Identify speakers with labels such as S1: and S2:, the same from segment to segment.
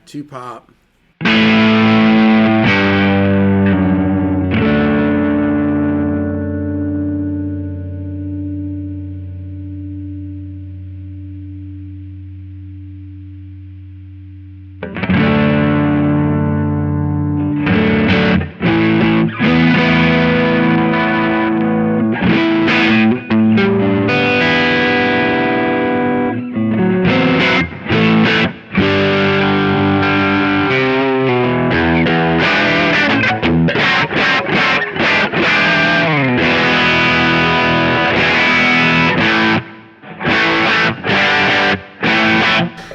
S1: Two pop.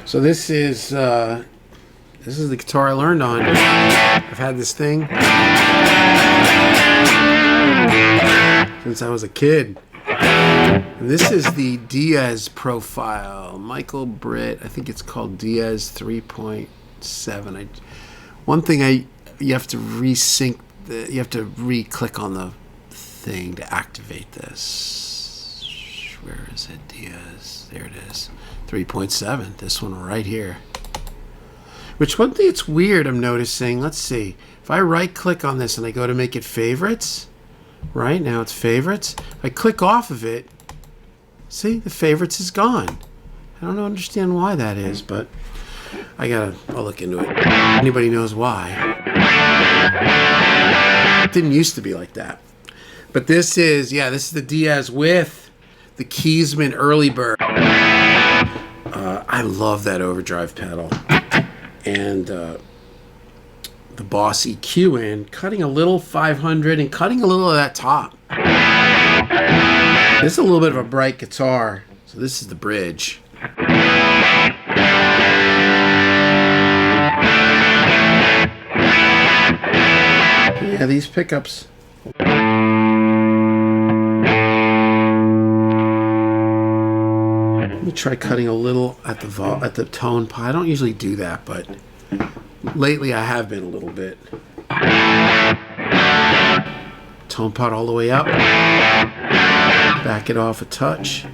S1: So this is the guitar I learned on. I've had this thing since I was a kid. And this is the Diaz profile, Michael Britt. I think it's called Diaz 3.7. One thing you have to resync you have to re-click on the thing to activate this. Where is it? Diaz. There it is. 3.7, this one right here. Which one thing it's weird I'm noticing, let's see. If I right click on this and I go to make it favorites, right now it's favorites. If I click off of it, see, the favorites is gone. I don't understand why that is, but I'll look into it. Anybody knows why. It didn't used to be like that. But this is the Diaz with the Keysman Early Bird. I love that overdrive pedal. And the Boss EQ in, cutting a little 500 and cutting a little of that top. This is a little bit of a bright guitar. So this is the bridge. Yeah, these pickups. Let me try cutting a little at the tone pot. I don't usually do that, but lately I have been a little bit. Tone pot all the way up. Back it off a touch.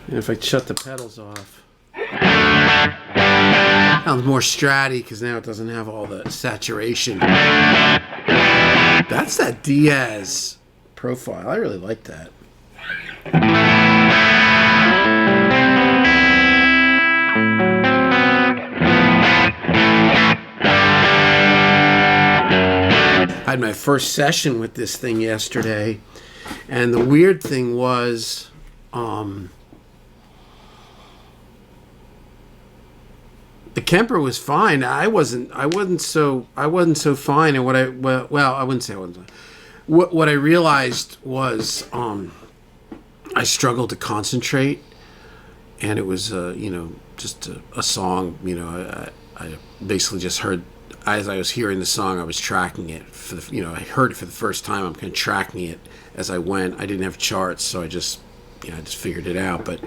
S1: And if I shut the pedals off. Sounds more stratty because now it doesn't have all the saturation. That's that Diaz profile. I really like that. I had my first session with this thing yesterday, and the weird thing was, the Kemper was fine. I wasn't so fine. And I wouldn't say I wasn't. What I realized was I struggled to concentrate, and it was just a song. I basically just heard, as I was hearing the song, I was tracking it for the. I heard it for the first time. I'm kind of tracking it as I went. I didn't have charts, so I just figured it out. But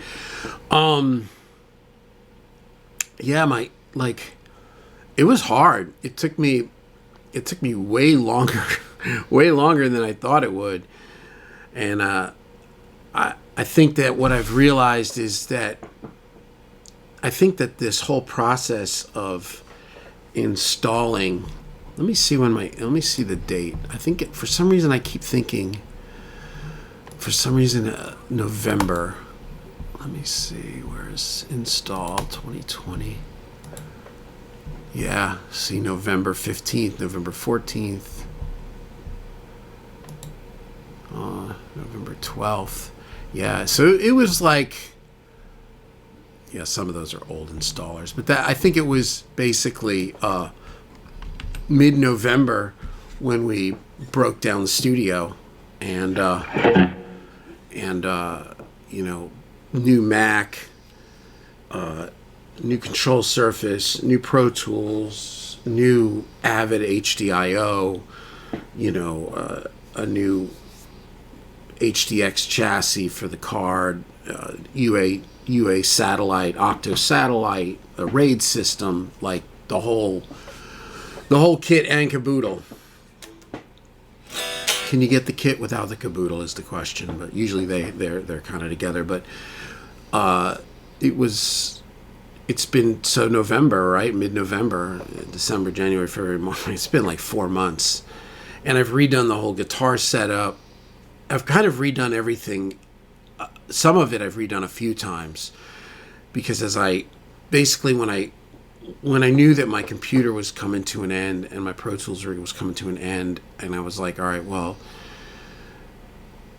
S1: it was hard. It took me way longer, way longer than I thought it would. And I think that what I've realized is that I think that this whole process of installing. Let me see the date. I think for some reason I keep thinking. For some reason, November. Let me see, where's install 2020? Yeah, see, November 15th, November 14th, November 12th. Yeah, so it was like, yeah, some of those are old installers, but I think it was basically mid-November when we broke down the studio, and new Mac, new control surface, new Pro Tools, new Avid HDIO, a new HDX chassis for the card, UA satellite, Octo satellite, a RAID system, like the whole kit and caboodle. can you get the kit without the caboodle is the question, but usually they're kind of together. But it's been so November, right? Mid-November, December, January, February, March. It's been like 4 months, and I've redone the whole guitar setup. I've kind of redone everything. Some of it I've redone a few times, because when I knew that my computer was coming to an end and my Pro Tools rig was coming to an end, and I was like, all right, well,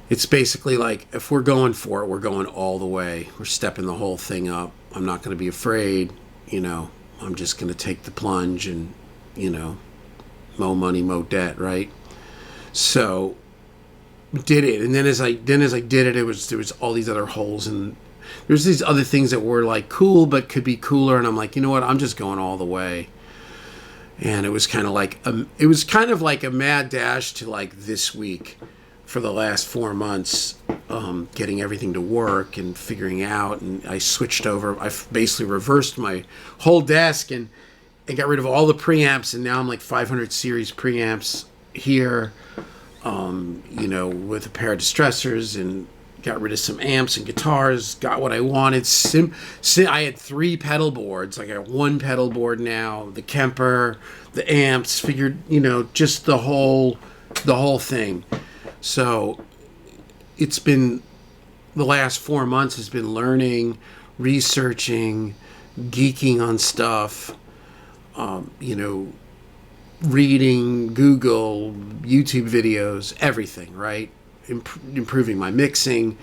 S1: it's basically like, if we're going for it, we're going all the way. We're stepping the whole thing up. I'm not going to be afraid, I'm just going to take the plunge and, mo money, mo debt, right? So did it. And then as I did it, there was all these other holes, and there's these other things that were like cool but could be cooler, and I'm like, you know what, I'm just going all the way. And it was kind of like a mad dash to like this week for the last 4 months, getting everything to work and figuring out. And I switched over. I basically reversed my whole desk and got rid of all the preamps, and now I'm like 500 series preamps here, with a pair of distressors, and got rid of some amps and guitars, got what I wanted. I had 3 pedal boards. I got 1 pedal board now, the Kemper, the amps, figured, just the whole thing. So it's been, the last 4 months has been learning, researching, geeking on stuff, reading, Google, YouTube videos, everything, right? Improving my mixing,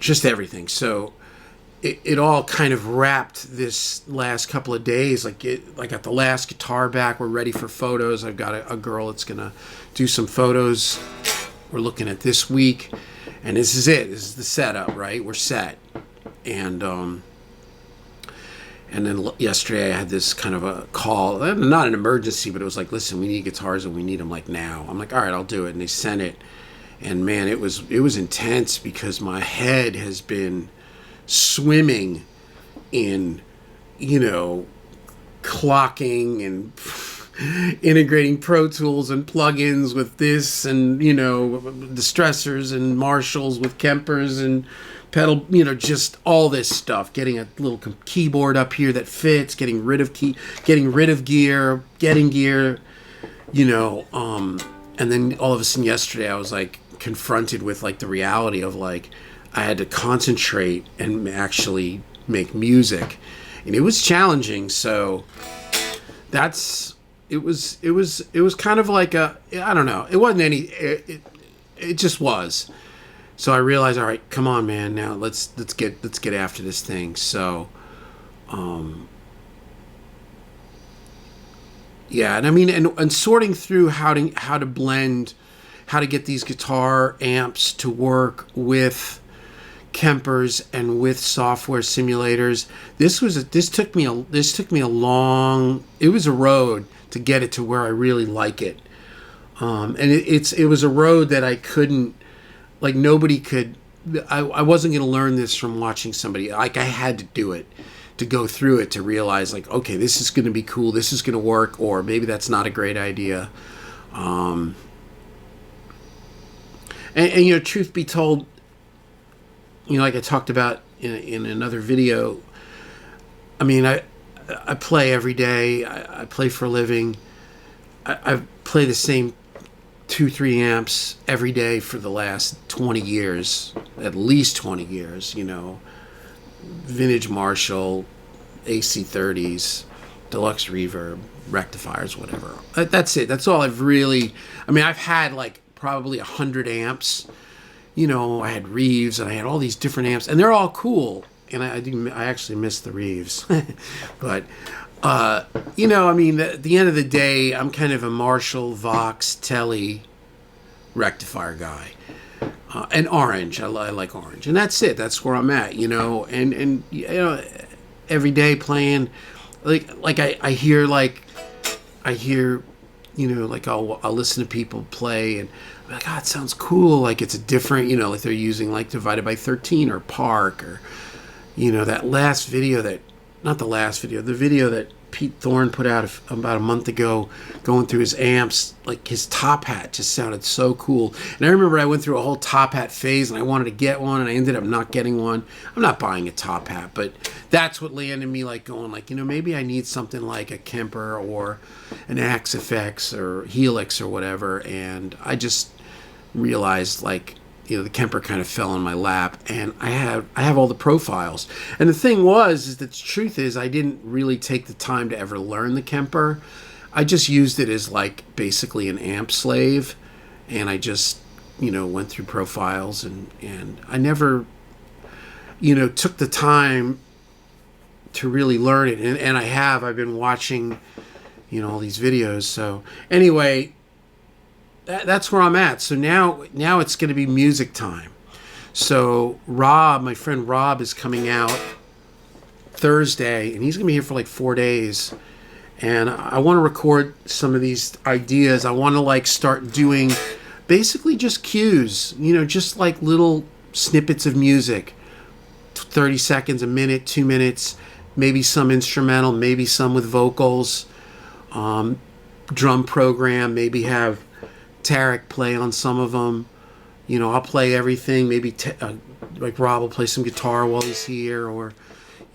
S1: just everything. So it all kind of wrapped this last couple of days. I got the last guitar back. We're ready for photos. I've got a girl that's gonna do some photos. We're looking at this week, and this is it. This is the setup, right? We're set. And then yesterday I had this kind of a call, not an emergency, but it was like, listen, we need guitars and we need them like now. I'm like, all right, I'll do it. And they sent it. And man, it was intense, because my head has been swimming in, clocking and integrating Pro Tools and plugins with this, and, distressors and Marshalls with Kempers and pedal, just all this stuff, getting a little keyboard up here that fits, getting rid of gear, getting gear, and then all of a sudden yesterday I was like confronted with like the reality of like, I had to concentrate and actually make music, and it was challenging. So it was kind of like I don't know, it wasn't it just was. So I realized, all right, come on, man. Now let's get after this thing. So, yeah, and I mean, and sorting through how to blend, how to get these guitar amps to work with Kempers and with software simulators. This took me a long. It was a road to get it to where I really like it, and it was a road that I couldn't. Like nobody could, I wasn't going to learn this from watching somebody. Like I had to do it, to go through it, to realize like, okay, this is going to be cool. This is going to work, or maybe that's not a great idea. And truth be told, like I talked about in another video, I mean, I play every day. I play for a living. I play the same 2-3 amps every day for the last 20 years, at least 20 years, vintage Marshall, AC30s, deluxe reverb, rectifiers, whatever. That's it. That's all I've really, I've had like probably 100 amps, I had Reeves and I had all these different amps, and they're all cool. And I actually miss the Reeves, but at the end of the day, I'm kind of a Marshall, Vox, Tele rectifier guy. And Orange, I like Orange. And that's it. That's where I'm at, and every day playing, like I hear, I'll listen to people play, and I'm like, it sounds cool. Like it's a different, like they're using like Divided by 13 or Park, or, that last video the video that Pete Thorne put out about a month ago, going through his amps. Like his top hat just sounded so cool. And I remember I went through a whole top hat phase, and I wanted to get one, and I ended up not getting one. I'm not buying a top hat, but that's what landed me like going like, maybe I need something like a Kemper or an Axe FX or Helix or whatever. And I just realized like, the Kemper kind of fell in my lap, and I have all the profiles. And the thing is that the truth is I didn't really take the time to ever learn the Kemper. I just used it as like basically an amp slave, and I just, went through profiles, and I never, took the time to really learn it. And I've been watching, all these videos. So anyway, that's where I'm at. So now it's going to be music time. So Rob, my friend Rob, is coming out Thursday, and he's going to be here for like 4 days. And I want to record some of these ideas. I want to like start doing basically just cues, just like little snippets of music, 30 seconds, a minute, 2 minutes, maybe some instrumental, maybe some with vocals, drum program, maybe have Tarek play on some of them. I'll play everything. Maybe like Rob will play some guitar while he's here, or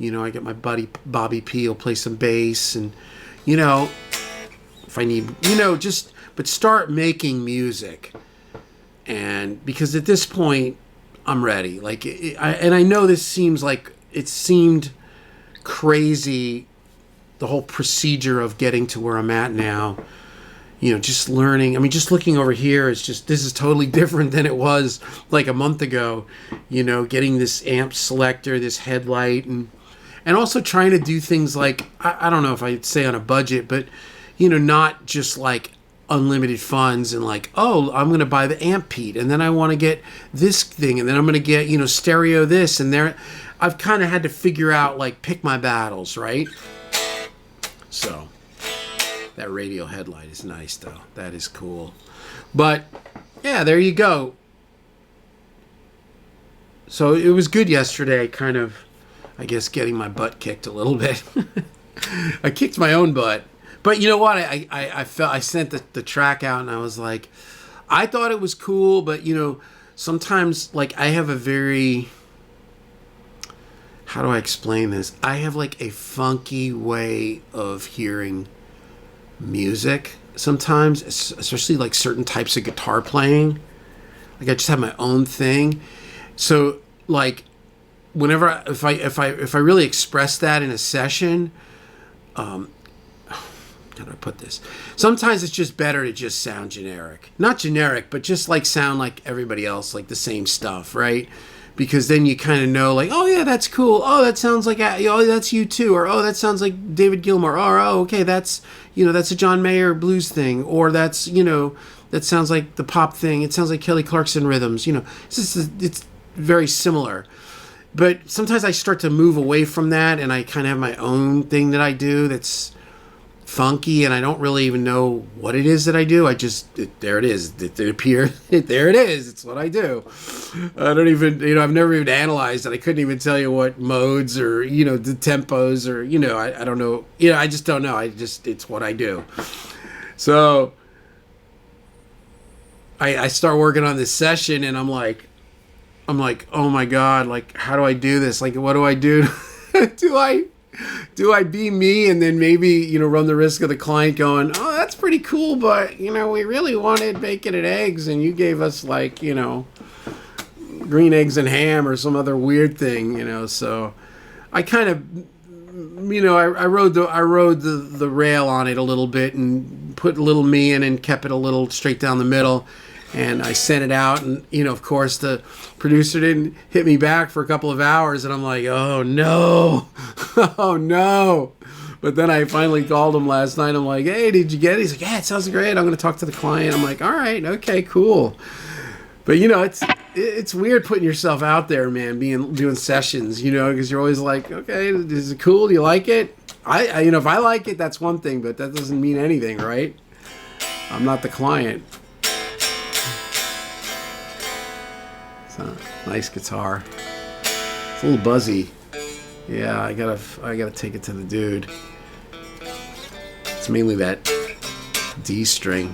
S1: I get my buddy Bobby P will play some bass, and if I need, but start making music. And because at this point I'm ready. Like I know this seems like it seemed crazy, the whole procedure of getting to where I'm at now. Just learning. I mean, just looking over here, this is totally different than it was like a month ago. Getting this amp selector, this headlight, and also trying to do things like, I don't know if I'd say on a budget, but, not just like unlimited funds and like, oh, I'm going to buy the amp Pete, and then I want to get this thing, and then I'm going to get, stereo this and there. I've kind of had to figure out, like, pick my battles, right? So that radio headlight is nice, though. That is cool. But, yeah, there you go. So it was good yesterday, kind of, I guess, getting my butt kicked a little bit. I kicked my own butt. But you know what? I felt, I sent the track out, and I was like, I thought it was cool, but, sometimes, like, I have a very, how do I explain this? I have, like, a funky way of hearing music sometimes, especially like certain types of guitar playing. Like I just have my own thing. So like whenever if I really express that in a session, how do I put this? Sometimes it's just better to just sound generic. Not generic, but just like sound like everybody else, like the same stuff, right? Because then you kind of know, like, oh yeah, that's cool. Oh, that sounds like, oh, that's you too. Or oh, that sounds like David Gilmour. Or oh, okay, that's that's a John Mayer blues thing. Or that's that sounds like the pop thing. It sounds like Kelly Clarkson rhythms. It's very similar. But sometimes I start to move away from that, and I kind of have my own thing that I do that's funky, and I don't really even know what it is that I do. There it is. It appears. There it is. It's what I do. I don't even, I've never even analyzed it. I couldn't even tell you what modes or, the tempos or, I don't know. I just don't know. It's what I do. So I start working on this session, and I'm like, oh my God, like, how do I do this? Like, what do I do? Do I be me and then maybe, run the risk of the client going, oh, that's pretty cool, but, we really wanted bacon and eggs, and you gave us, like, green eggs and ham or some other weird thing, so I kind of, I rode the rail on it a little bit and put a little me in and kept it a little straight down the middle. And I sent it out, and, of course, the producer didn't hit me back for a couple of hours, and I'm like, oh, no. Oh, no. But then I finally called him last night. I'm like, hey, did you get it? He's like, yeah, it sounds great. I'm going to talk to the client. I'm like, all right, okay, cool. But, it's weird putting yourself out there, man, doing sessions, because you're always like, okay, is it cool? Do you like it? I if I like it, that's one thing, but that doesn't mean anything, right? I'm not the client. Nice guitar. It's a little buzzy. Yeah, I gotta take it to the dude. It's mainly that D string.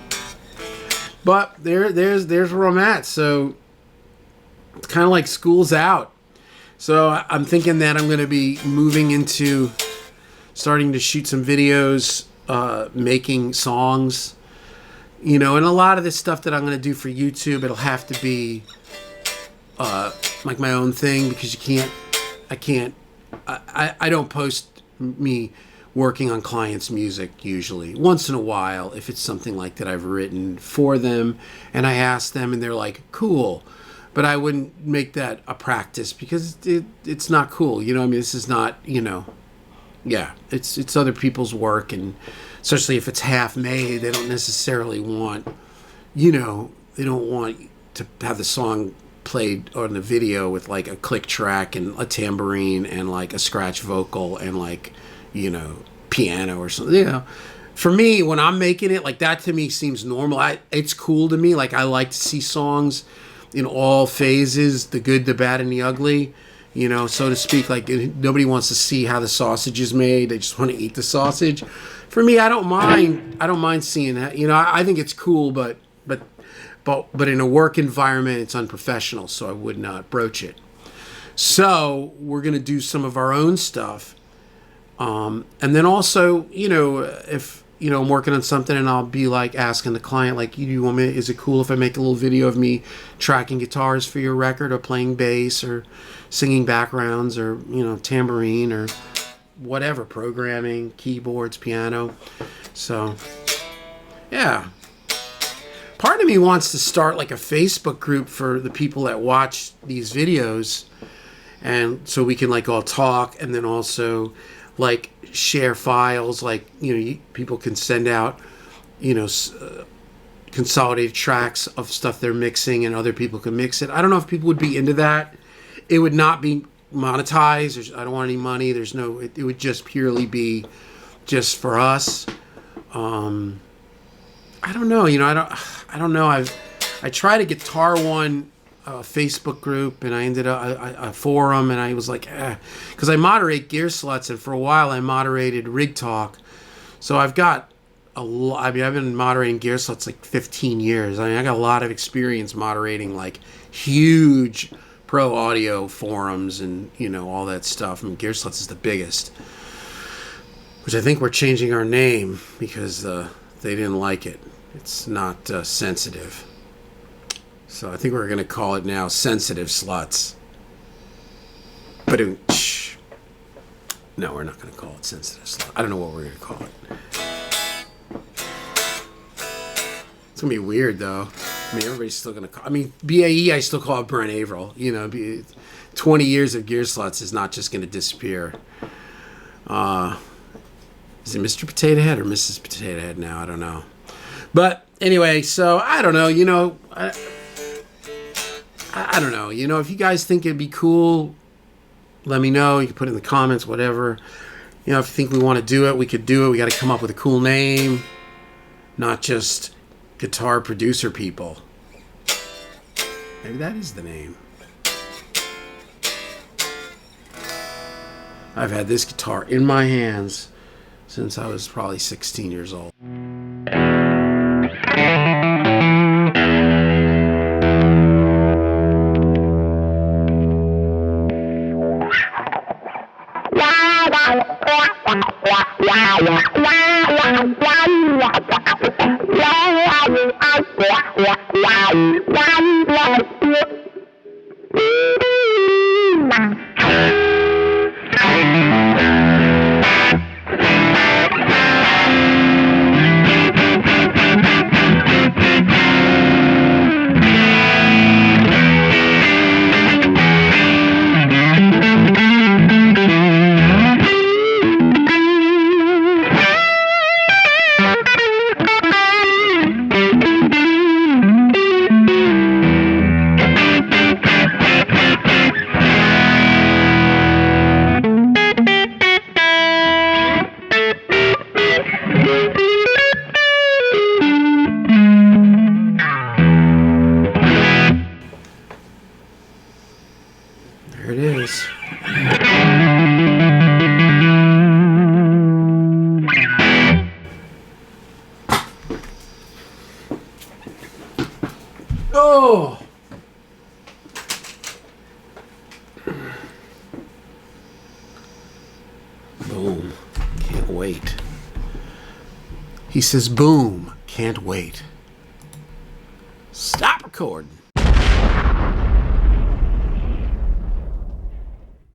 S1: But there's where I'm at. So it's kind of like school's out. So I'm thinking that I'm going to be moving into starting to shoot some videos, making songs, and a lot of this stuff that I'm going to do for YouTube, it'll have to be like my own thing, because I don't post me working on clients' music usually. Once in a while, if it's something like that I've written for them and I ask them and they're like, cool. But I wouldn't make that a practice, because it's not cool. This is not, it's other people's work. And especially if it's half made, they don't necessarily want, they don't want to have the song played on the video with like a click track and a tambourine and like a scratch vocal and like, piano or something. For me, when I'm making it, like that to me seems normal. It's cool to me. Like I like to see songs in all phases, the good, the bad, and the ugly, so to speak. Like nobody wants to see how the sausage is made. They just want to eat the sausage. For me, I don't mind seeing that. I think it's cool, but in a work environment, it's unprofessional, so I would not broach it. So we're going to do some of our own stuff. And then also, if, I'm working on something and I'll be like asking the client, like, you want me, is it cool if I make a little video of me tracking guitars for your record, or playing bass, or singing backgrounds, or, tambourine, or whatever, programming, keyboards, piano. So, yeah. Part of me wants to start like a Facebook group for the people that watch these videos, and so we can like all talk, and then also like share files, like people can send out consolidated tracks of stuff they're mixing, and other people can mix it. I don't know if people would be into that. It would not be monetized. I don't want any money. It would just purely be just for us. I don't know. I don't know. I tried a Guitar One Facebook group, and I ended up a forum, and I was like, because I moderate Gearslutz, and for a while I moderated Rig Talk, so I've got a lot. I've been moderating Gearslutz like 15 years. I got a lot of experience moderating like huge pro audio forums and all that stuff. Gearslutz is the biggest, which I think we're changing our name because they didn't like it. It's not sensitive. So I think we're going to call it now Sensitive Sluts. But no, we're not going to call it Sensitive Sluts. I don't know what we're going to call it. It's going to be weird, though. Everybody's still going to call... BAE, I still call it Brent Averill. 20 years of Gearslutz is not just going to disappear. Is it Mr. Potato Head or Mrs. Potato Head now? I don't know. But anyway, so I don't know. I don't know. If you guys think it'd be cool, let me know. You can put it in the comments, whatever. If you think we want to do it, we could do it. We got to come up with a cool name, not just Guitar Producer People. Maybe that is the name. I've had this guitar in my hands since I was probably 16 years old. Oh! Boom. Can't wait. He says, boom. Can't wait. Stop recording.